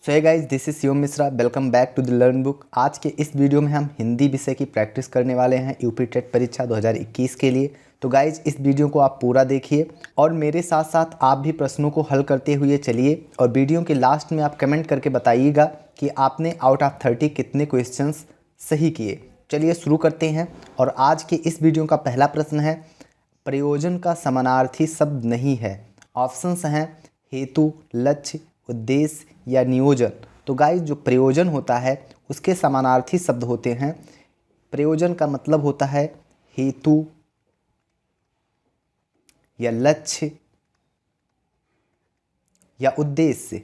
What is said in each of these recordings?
So hey guys, this is Shivam Mishra. Welcome back to the learn book. आज के इस video में हम हिंदी विषय की प्रैक्टिस करने वाले हैं यूपी टेट परीक्षा 2021 के लिए। तो गाइस, इस वीडियो को आप पूरा देखिए और मेरे साथ साथ आप भी प्रश्नों को हल करते हुए चलिए। और वीडियो के लास्ट में आप कमेंट करके बताइएगा कि आपने आउट ऑफ 30 कितने क्वेश्चंस सही किए। चलिए शुरू करते हैं। और आज के इस वीडियो का पहला प्रश्न है, प्रयोजन का समानार्थी शब्द नहीं है। ऑप्शंस हैं हेतु, लक्ष्य, उद्देश्य या नियोजन। तो गाइस, जो प्रयोजन होता है उसके समानार्थी शब्द होते हैं। प्रयोजन का मतलब होता है हेतु या लक्ष्य या उद्देश्य।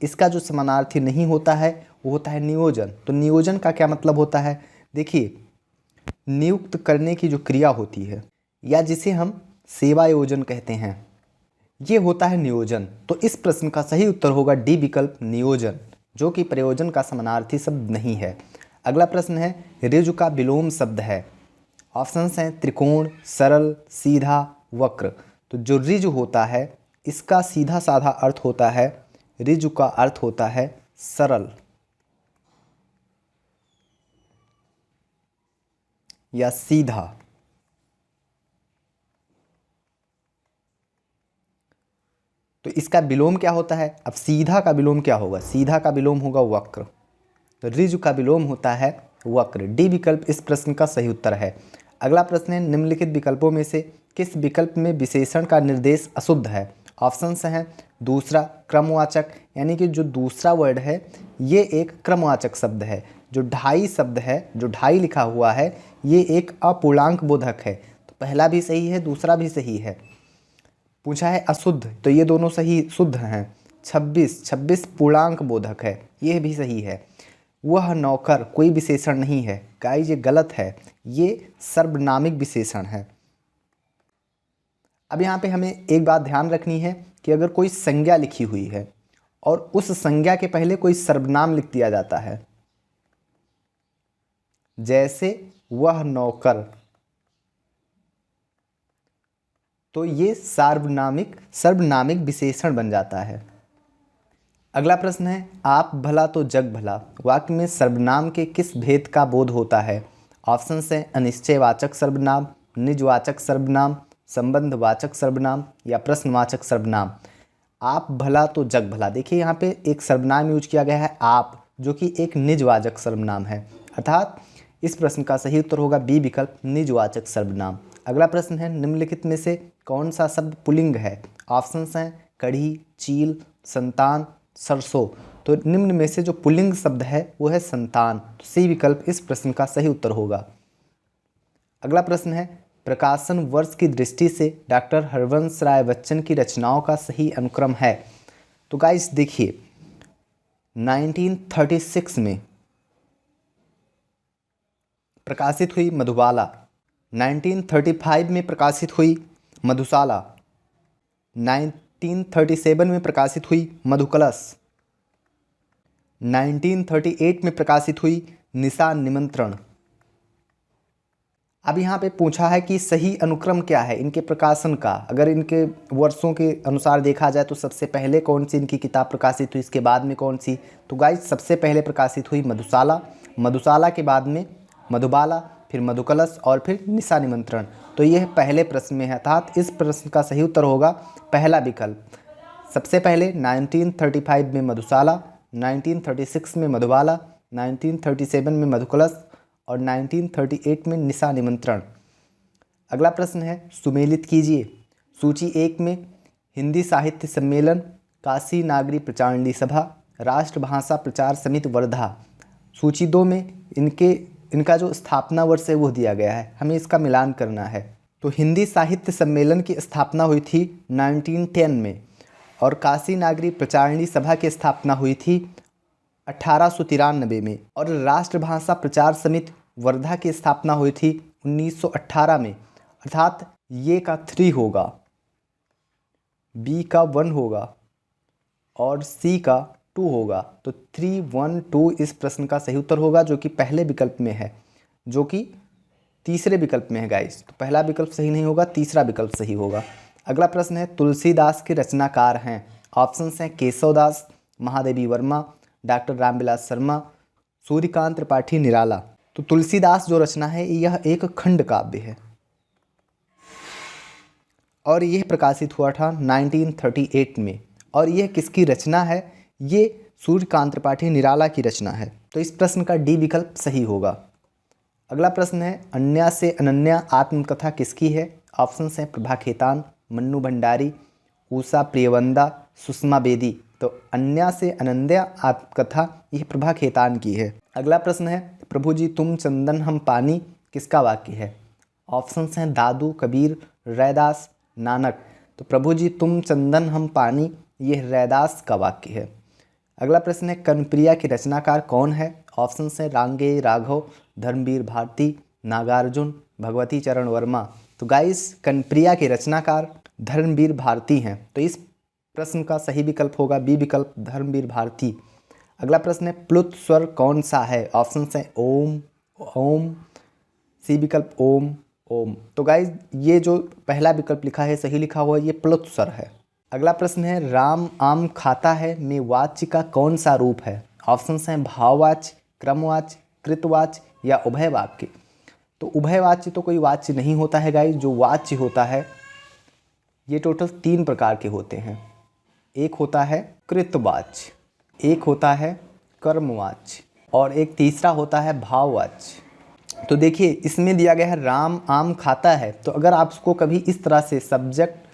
इसका जो समानार्थी नहीं होता है वो होता है नियोजन। तो नियोजन का क्या मतलब होता है? देखिए, नियुक्त करने की जो क्रिया होती है या जिसे हम सेवा योजन कहते हैं, ये होता है नियोजन। तो इस प्रश्न का सही उत्तर होगा डी विकल्प, नियोजन, जो कि प्रयोजन का समानार्थी शब्द नहीं है। अगला प्रश्न है, ऋजु का विलोम शब्द है। ऑप्शंस हैं त्रिकोण, सरल, सीधा, वक्र। तो जो ऋजु होता है इसका सीधा साधा अर्थ होता है, ऋजु का अर्थ होता है सरल या सीधा। तो इसका विलोम क्या होता है? अब सीधा का विलोम क्या होगा? सीधा का विलोम होगा वक्र। तो ऋजु का विलोम होता है वक्र। डी विकल्प इस प्रश्न का सही उत्तर है। अगला प्रश्न है, निम्नलिखित विकल्पों में से किस विकल्प में विशेषण का निर्देश अशुद्ध है? ऑप्शंस हैं दूसरा, क्रमवाचक, यानी कि जो दूसरा वर्ड है ये एक क्रमवाचक शब्द है। जो ढाई शब्द है, जो ढाई लिखा हुआ है, ये एक अपूर्णांक बोधक है। तो पहला भी सही है, दूसरा भी सही है। पूछा है अशुद्ध, तो ये दोनों सही शुद्ध हैं। 26 पूर्णांक बोधक है, ये भी सही है। वह नौकर कोई विशेषण नहीं है, गाइस ये गलत है, ये सर्वनामिक विशेषण है। अब यहाँ पे हमें एक बात ध्यान रखनी है कि अगर कोई संज्ञा लिखी हुई है और उस संज्ञा के पहले कोई सर्वनाम लिख दिया जाता है, जैसे वह नौकर, तो ये सर्वनामिक विशेषण बन जाता है। अगला प्रश्न है, आप भला तो जग भला वाक्य में सर्वनाम के किस भेद का बोध होता है? ऑप्शन है अनिश्चयवाचक सर्वनाम, निजवाचक सर्वनाम, संबंधवाचक सर्वनाम या प्रश्नवाचक सर्वनाम। आप भला तो जग भला, देखिए यहाँ पे एक सर्वनाम यूज किया गया है आप, जो कि एक निजवाचक सर्वनाम है। अर्थात इस प्रश्न का सही उत्तर होगा बी विकल्प, निजवाचक सर्वनाम। अगला प्रश्न है, निम्नलिखित में से कौन सा शब्द पुल्लिंग है? ऑप्शंस हैं कढ़ी, चील, संतान, सरसों। तो निम्न में से जो पुल्लिंग शब्द है वो है संतान। तो सी विकल्प इस प्रश्न का सही उत्तर होगा। अगला प्रश्न है, प्रकाशन वर्ष की दृष्टि से डॉक्टर हरवंश राय बच्चन की रचनाओं का सही अनुक्रम है। तो गाइस देखिए, 1936 में प्रकाशित हुई मधुबाला, 1935 में प्रकाशित हुई मधुशाला, 1937 में प्रकाशित हुई मधुकलश, 1938 में प्रकाशित हुई निशा निमंत्रण। अब यहाँ पे पूछा है कि सही अनुक्रम क्या है इनके प्रकाशन का। अगर इनके वर्षों के अनुसार देखा जाए तो सबसे पहले कौन सी इनकी किताब प्रकाशित हुई, इसके बाद में कौन सी? तो गाइस, सबसे पहले प्रकाशित हुई मधुशाला, मधुशाला के बाद में मधुबाला, फिर मधुकलश और फिर निशा निमंत्रण। तो यह पहले प्रश्न में है, अर्थात इस प्रश्न का सही उत्तर होगा पहला विकल्प। सबसे पहले 1935 में मधुशाला, 1936 में मधुबाला, 1937 में मधुकलश और 1938 में निशा निमंत्रण। अगला प्रश्न है, सुमेलित कीजिए। सूची 1 में हिंदी साहित्य सम्मेलन, काशी नागरी प्रचारणी सभा, राष्ट्रभाषा प्रचार समिति वर्धा। सूची 2 में इनका जो स्थापना वर्ष है वो दिया गया है, हमें इसका मिलान करना है। तो हिंदी साहित्य सम्मेलन की स्थापना हुई थी 1910 में और काशी नागरी प्रचारणी सभा की स्थापना हुई थी 1893 में और राष्ट्रभाषा प्रचार समिति वर्धा की स्थापना हुई थी 1918 में। अर्थात ये का 3 होगा, बी का 1 होगा और सी का 2 होगा। तो 3, 1, 2 इस प्रश्न का सही उत्तर होगा, जो कि पहले विकल्प में है, जो कि तीसरे विकल्प में है गाइस। तो पहला विकल्प सही नहीं होगा, तीसरा विकल्प सही होगा। अगला प्रश्न है, तुलसीदास के रचनाकार हैं। ऑप्शंस हैं केशवदास, महादेवी वर्मा, डॉक्टर रामविलास शर्मा, सूर्यकांत त्रिपाठी निराला। तो तुलसीदास जो रचना है यह एक खंड काव्य है और यह प्रकाशित हुआ था 1938 में। और यह किसकी रचना है? ये सूर्यकांत त्रिपाठी निराला की रचना है। तो इस प्रश्न का डी विकल्प सही होगा। अगला प्रश्न है अन्या से अनन्या आत्मकथा किसकी है? ऑप्शंस हैं प्रभा खेतान, मन्नू भंडारी, उषा प्रियवंदा, सुषमा बेदी। तो अन्या से अनन्या आत्मकथा यह प्रभा खेतान की है। अगला प्रश्न है प्रभु जी तुम चंदन हम पानी किसका वाक्य है? ऑप्शंस हैं दादू, कबीर, रैदास, नानक। तो प्रभु जी तुम चंदन हम पानी यह रैदास का वाक्य है। अगला प्रश्न है कर्णप्रिया की रचनाकार कौन है? ऑप्शंस हैं रांगे राघव, धर्मवीर भारती, नागार्जुन, भगवती चरण वर्मा। तो गाइस कर्णप्रिया के रचनाकार धर्मवीर भारती हैं। तो इस प्रश्न का सही विकल्प होगा बी विकल्प, धर्मवीर भारती। अगला प्रश्न है प्लुत स्वर कौन सा है? ऑप्शंस हैं ओम, ओम, सी विकल्प ओम, ओम। तो गाइज ये जो पहला विकल्प लिखा है सही लिखा हुआ है, ये प्लुत स्वर है। अगला प्रश्न है राम आम खाता है में वाच्य का कौन सा रूप है? ऑप्शंस हैं भाववाच्य, क्रमवाच्य, कृतवाच्य या उभय वाक्य। तो उभय वाच्य तो कोई वाच्य नहीं होता है गाइज। जो वाच्य होता है ये टोटल 3 प्रकार के होते हैं। एक होता है कृतवाच्य, एक होता है कर्मवाच्य और एक तीसरा होता है भाववाच्य। तो देखिए इसमें दिया गया है राम आम खाता है। तो अगर आप उसको कभी इस तरह से सब्जेक्ट,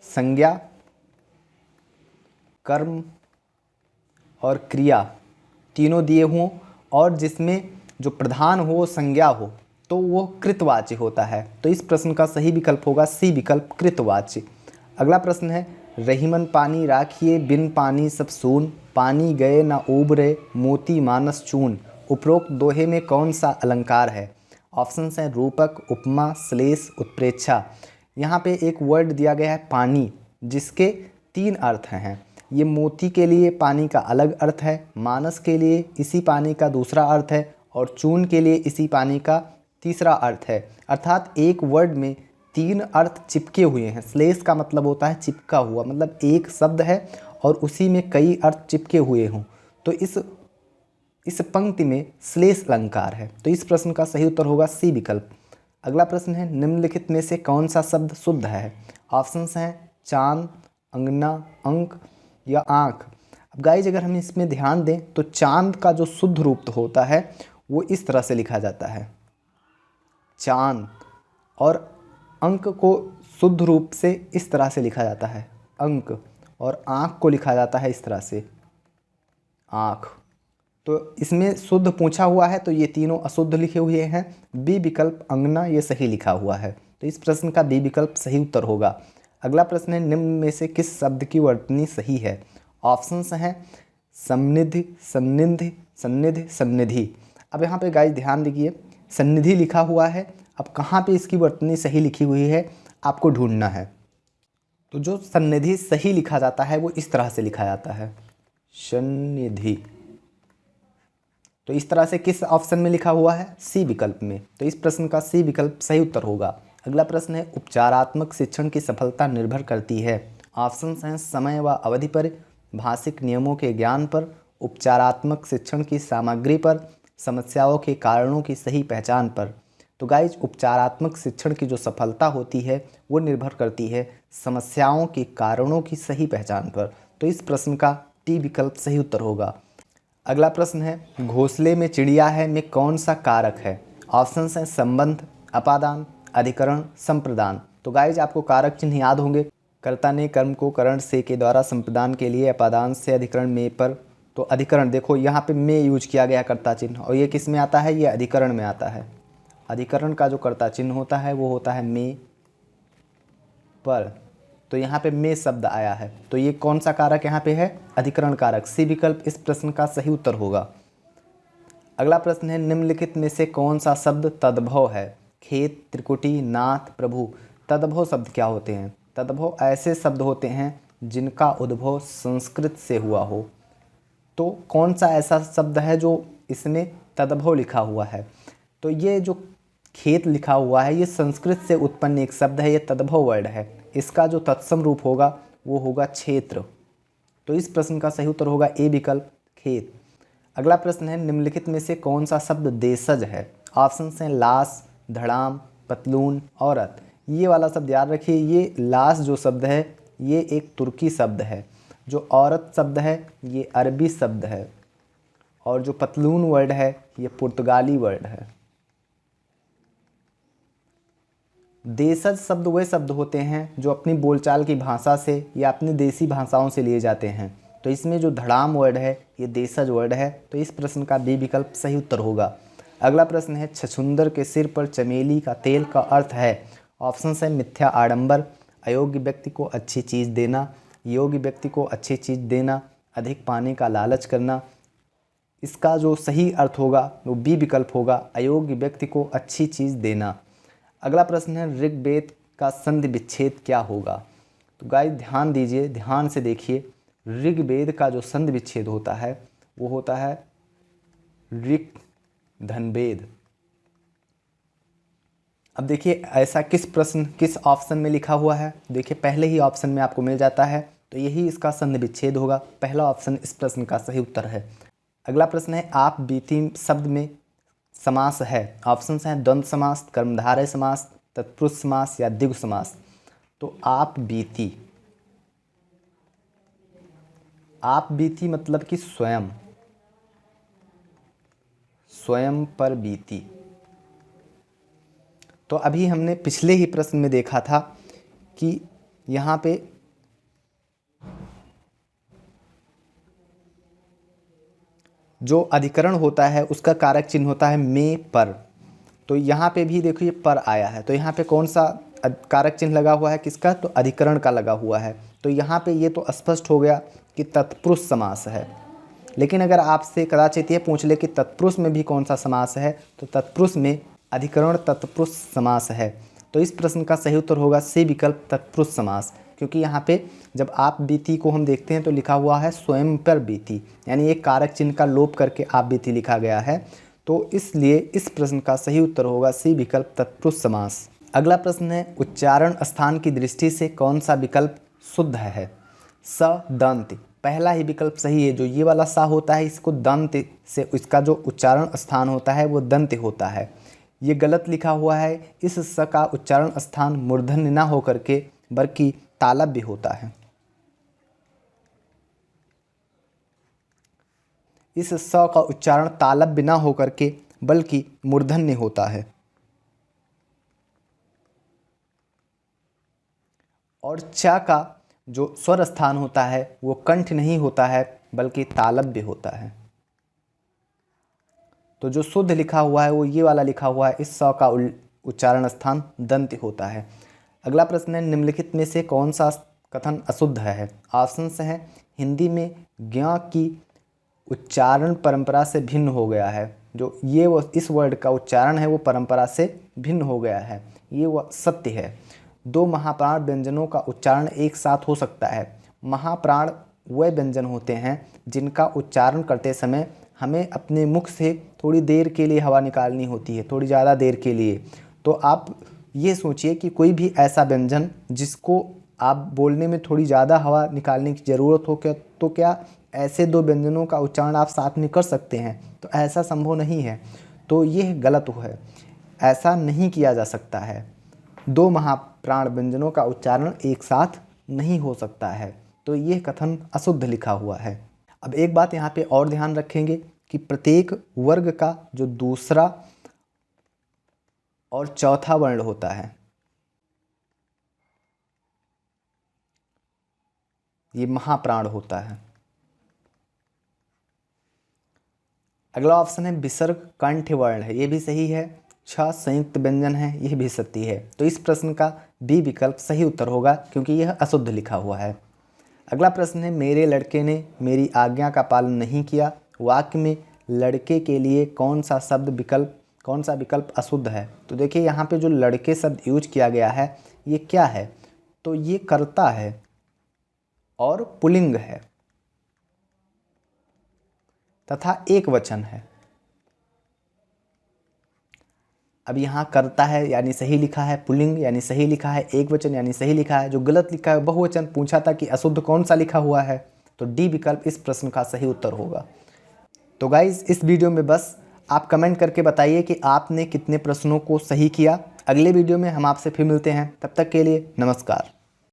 संज्ञा, कर्म और क्रिया तीनों दिए हों और जिसमें जो प्रधान हो वो संज्ञा हो तो वो कृतवाच्य होता है। तो इस प्रश्न का सही विकल्प होगा सी विकल्प, कृतवाच्य। अगला प्रश्न है रहीमन पानी राखिए बिन पानी सब सून, पानी गए ना उबरे मोती मानस चून। उपरोक्त दोहे में कौन सा अलंकार है? ऑप्शंस हैं रूपक, उपमा, श्लेष, उत्प्रेक्षा। यहाँ पे एक वर्ड दिया गया है पानी जिसके 3 अर्थ हैं। ये मोती के लिए पानी का अलग अर्थ है, मानस के लिए इसी पानी का दूसरा अर्थ है और चून के लिए इसी पानी का तीसरा अर्थ है। अर्थात एक वर्ड में 3 अर्थ चिपके हुए हैं। श्लेष का मतलब होता है चिपका हुआ, मतलब एक शब्द है और उसी में कई अर्थ चिपके हुए हों। तो इस पंक्ति में श्लेष अलंकार है। तो इस प्रश्न का सही उत्तर होगा सी विकल्प। अगला प्रश्न है निम्नलिखित में से कौन सा शब्द शुद्ध है? ऑप्शंस हैं चांद, अंगना, अंक या आँख। अब गाइज अगर हम इसमें ध्यान दें तो चांद का जो शुद्ध रूप होता है वो इस तरह से लिखा जाता है चांद, और अंक को शुद्ध रूप से इस तरह से लिखा जाता है अंक, और आँख को लिखा जाता है इस तरह से आँख। तो इसमें शुद्ध पूछा हुआ है तो ये तीनों अशुद्ध लिखे हुए हैं। बी विकल्प अंगना ये सही लिखा हुआ है। तो इस प्रश्न का बी विकल्प सही उत्तर होगा। अगला प्रश्न है निम्न में से किस शब्द की वर्तनी सही है? ऑप्शंस हैं समनिधि, सन्निधि, सन्निधि, सन्निधि। अब यहाँ पे गाइस ध्यान दीजिए सन्निधि लिखा हुआ है। अब कहाँ पे इसकी वर्तनी सही लिखी हुई है आपको ढूंढना है। तो जो सन्निधि सही लिखा जाता है वो इस तरह से लिखा जाता है सन्निधि। तो इस तरह से किस ऑप्शन में लिखा हुआ है? सी विकल्प में। तो इस प्रश्न का सी विकल्प सही उत्तर होगा। अगला प्रश्न है उपचारात्मक शिक्षण की सफलता निर्भर करती है। ऑप्शंस हैं समय व अवधि पर, भाषिक नियमों के ज्ञान पर, उपचारात्मक शिक्षण की सामग्री पर, समस्याओं के कारणों की सही पहचान पर। तो गाइज उपचारात्मक शिक्षण की जो सफलता होती है वो निर्भर करती है समस्याओं के कारणों की सही पहचान पर। तो इस प्रश्न का टी विकल्प सही उत्तर होगा। अगला प्रश्न है घोंसले में चिड़िया है में कौन सा कारक है? ऑप्शंस हैं संबंध, अपादान, अधिकरण, संप्रदान। तो गाइज आपको कारक चिन्ह याद होंगे। कर्ता ने कर्म को करण से के द्वारा संप्रदान के लिए, अपादान से, अधिकरण में पर। तो अधिकरण देखो यहाँ पे में यूज किया गया कर्ता चिन्ह, और ये किस में आता है? ये अधिकरण में आता है। अधिकरण का जो कर्ता चिन्ह होता है वो होता है में पर। तो यहाँ पे में शब्द आया है तो ये कौन सा कारक यहाँ पे है? अधिकरण कारक। सी विकल्प इस प्रश्न का सही उत्तर होगा। अगला प्रश्न है निम्नलिखित में से कौन सा शब्द तद्भव है? खेत, त्रिकुटी, नाथ, प्रभु। तद्भव शब्द क्या होते हैं? तद्भव ऐसे शब्द होते हैं जिनका उद्भव संस्कृत से हुआ हो। तो कौन सा ऐसा शब्द है जो इसमें तद्भव लिखा हुआ है? तो ये जो खेत लिखा हुआ है ये संस्कृत से उत्पन्न एक शब्द है, ये तद्भव वर्ड है। इसका जो तत्सम रूप होगा वो होगा क्षेत्र। तो इस प्रश्न का सही उत्तर होगा ए विकल्प खेत। अगला प्रश्न है निम्नलिखित में से कौन सा शब्द देशज है। ऑप्शन हैं लाश, धड़ाम, पतलून, औरत। ये वाला शब्द याद रखिए, ये लाश जो शब्द है ये एक तुर्की शब्द है, जो औरत शब्द है ये अरबी शब्द है, और जो पतलून वर्ड है ये पुर्तगाली वर्ड है। देशज शब्द वे शब्द होते हैं जो अपनी बोलचाल की भाषा से या अपनी देसी भाषाओं से लिए जाते हैं। तो इसमें जो धड़ाम वर्ड है ये देशज वर्ड है, तो इस प्रश्न का बी विकल्प सही उत्तर होगा। अगला प्रश्न है छछूंदर के सिर पर चमेली का तेल का अर्थ है। ऑप्शन है मिथ्या आडंबर, अयोग्य व्यक्ति को अच्छी चीज़ देना, योग्य व्यक्ति को अच्छी चीज़ देना, अधिक पाने का लालच करना। इसका जो सही अर्थ होगा वो बी विकल्प होगा, अयोग्य व्यक्ति को अच्छी चीज़ देना। अगला प्रश्न है ऋग्वेद का संधि विच्छेद क्या होगा। तो गाइस ध्यान दीजिए, ध्यान से देखिए, ऋग्वेद का जो संधि विच्छेद होता है वो होता है ऋक धनवेद। अब देखिए ऐसा किस ऑप्शन में लिखा हुआ है। देखिए पहले ही ऑप्शन में आपको मिल जाता है, तो यही इसका संधि विच्छेद होगा। पहला ऑप्शन इस प्रश्न का सही उत्तर है। अगला प्रश्न है आप बीती शब्द में समास है। ऑप्शन हैं द्वंद्व समास, कर्मधारय समास, तत्पुरुष समास या द्विगु समास। तो आप बीती मतलब कि स्वयं पर बीती। तो अभी हमने पिछले ही प्रश्न में देखा था कि यहाँ पे जो अधिकरण होता है उसका कारक चिन्ह होता है में पर। तो यहाँ पे भी देखिए पर आया है, तो यहाँ पे कौन सा कारक चिन्ह लगा हुआ है, किसका, तो अधिकरण का लगा हुआ है। तो यहाँ पे ये तो स्पष्ट हो गया कि तत्पुरुष समास है। लेकिन अगर आपसे कदाचित ये पूछ ले कि तत्पुरुष में भी कौन सा समास है, तो तत्पुरुष में अधिकरण तत्पुरुष समास है। तो इस प्रश्न का सही उत्तर होगा सी विकल्प तत्पुरुष समास, क्योंकि यहाँ पे जब आप बीती को हम देखते हैं तो लिखा हुआ है स्वयं पर बीती, यानी एक कारक चिन्ह का लोप करके आप बीती लिखा गया है। तो इसलिए इस प्रश्न का सही उत्तर होगा सी विकल्प तत्पुरुष समास। अगला प्रश्न है उच्चारण स्थान की दृष्टि से कौन सा विकल्प शुद्ध है। स दंत, पहला ही विकल्प सही है। जो ये वाला सा होता है इसको दंत से, इसका जो उच्चारण स्थान होता है वो दंत होता है। ये गलत लिखा हुआ है। इस स का उच्चारण स्थान मूर्धन्य ना होकर के बल्कि तालव्य होता है। इस स का उच्चारण तालव्य ना होकर के बल्कि मूर्धन्य होता है। और च का जो स्वर स्थान होता है वो कंठ नहीं होता है बल्कि तालव्य होता है। तो जो शुद्ध लिखा हुआ है वो ये वाला लिखा हुआ है, इस स का उच्चारण स्थान दंत होता है। अगला प्रश्न है निम्नलिखित में से कौन सा कथन अशुद्ध है। ऑप्शन हैं हिंदी में ज्ञ की उच्चारण परंपरा से भिन्न हो गया है। जो ये वो इस वर्ड का उच्चारण है वो परंपरा से भिन्न हो गया है, ये वो सत्य है। दो महाप्राण व्यंजनों का उच्चारण एक साथ हो सकता है। महाप्राण वह व्यंजन होते हैं जिनका उच्चारण करते समय हमें अपने मुख से थोड़ी देर के लिए हवा निकालनी होती है, थोड़ी ज़्यादा देर के लिए। तो आप ये सोचिए कि कोई भी ऐसा व्यंजन जिसको आप बोलने में थोड़ी ज़्यादा हवा निकालने की ज़रूरत हो, तो क्या ऐसे दो व्यंजनों का उच्चारण आप साथ में कर सकते हैं। तो ऐसा संभव नहीं है, तो यह गलत है, ऐसा नहीं किया जा सकता है। दो महाप्राण व्यंजनों का उच्चारण एक साथ नहीं हो सकता है, तो यह कथन अशुद्ध लिखा हुआ है। अब एक बात यहाँ पे और ध्यान रखेंगे कि प्रत्येक वर्ग का जो दूसरा और चौथा वर्ण होता है ये महाप्राण होता है। अगला ऑप्शन है विसर्ग कंठ वर्ण है, ये भी सही है। छ संयुक्त व्यंजन है, यह भी सत्य है। तो इस प्रश्न का बी विकल्प सही उत्तर होगा क्योंकि यह अशुद्ध लिखा हुआ है। अगला प्रश्न है मेरे लड़के ने मेरी आज्ञा का पालन नहीं किया। वाक्य में लड़के के लिए कौन सा विकल्प अशुद्ध है। तो देखिए यहाँ पे जो लड़के शब्द यूज किया गया है ये क्या है, तो ये कर्ता है और पुल्लिंग है तथा एक वचन है। अब यहाँ कर्ता है यानी सही लिखा है, पुल्लिंग यानी सही लिखा है, एक वचन यानी सही लिखा है। जो गलत लिखा है बहुवचन। पूछा था कि अशुद्ध कौन सा लिखा हुआ है, तो डी विकल्प इस प्रश्न का सही उत्तर होगा। तो गाइज़ इस वीडियो में बस आप कमेंट करके बताइए कि आपने कितने प्रश्नों को सही किया। अगले वीडियो में हम आपसे फिर मिलते हैं, तब तक के लिए नमस्कार।